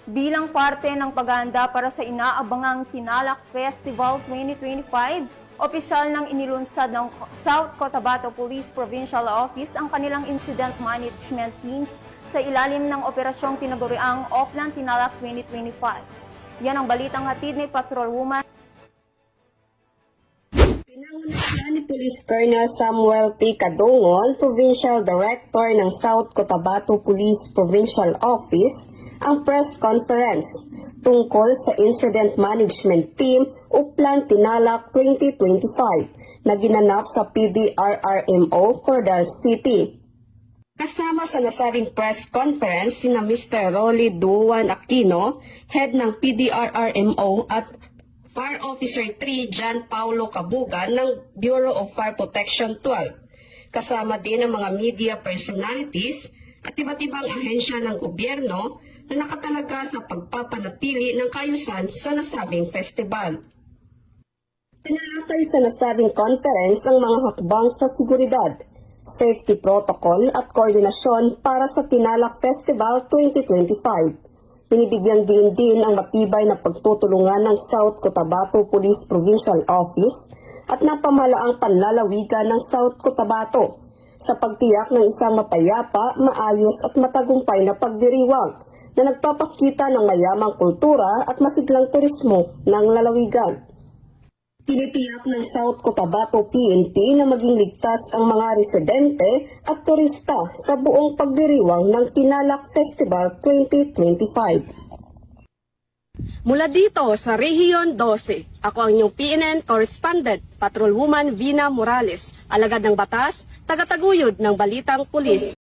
Bilang parte ng paghahanda para sa inaabangang Tinalak Festival 2025, opisyal ng inilunsad ng South Cotabato Police Provincial Office ang kanilang incident management teams sa ilalim ng operasyong tinaguriang Oplan Tinalak 2025. Yan ang balitang hatid ni Patrolwoman. Pinangunahan ni Police Colonel Samuel T. Kadungon, Provincial Director ng South Cotabato Police Provincial Office, ang press conference tungkol sa Incident Management Team Oplan Tinalak 2025 na ginanap sa PDRRMO, Cordal City. Kasama sa nasabing press conference sina Mr. Rolly Duan Aquino, head ng PDRRMO at Fire Officer 3 John Paulo Cabugan ng Bureau of Fire Protection 12. Kasama din ang mga media personalities at iba't ibang ahensya ng gobyerno na nakatalaga sa pagpapanatili ng kaayusan sa nasabing festival. Tinalakay sa nasabing conference ang mga hakbang sa seguridad, safety protocol at koordinasyon para sa Tinalak Festival 2025. Binibigyan din ang matibay na pagtutulungan ng South Cotabato Police Provincial Office at ng pamahalaang panlalawigan ng South Cotabato sa pagtiyak ng isang mapayapa, maayos at matagumpay na pagdiriwang na nagpapakita ng mayamang kultura at masiglang turismo ng lalawigan. Tinitiyak ng South Cotabato PNP na maging ligtas ang mga residente at turista sa buong pagdiriwang ng Tinalak Festival 2025. Mula dito sa Rehiyon 12, ako ang inyong PNN correspondent, Patrolwoman Vina Morales, alagad ng batas, tagataguyod ng Balitang Pulis.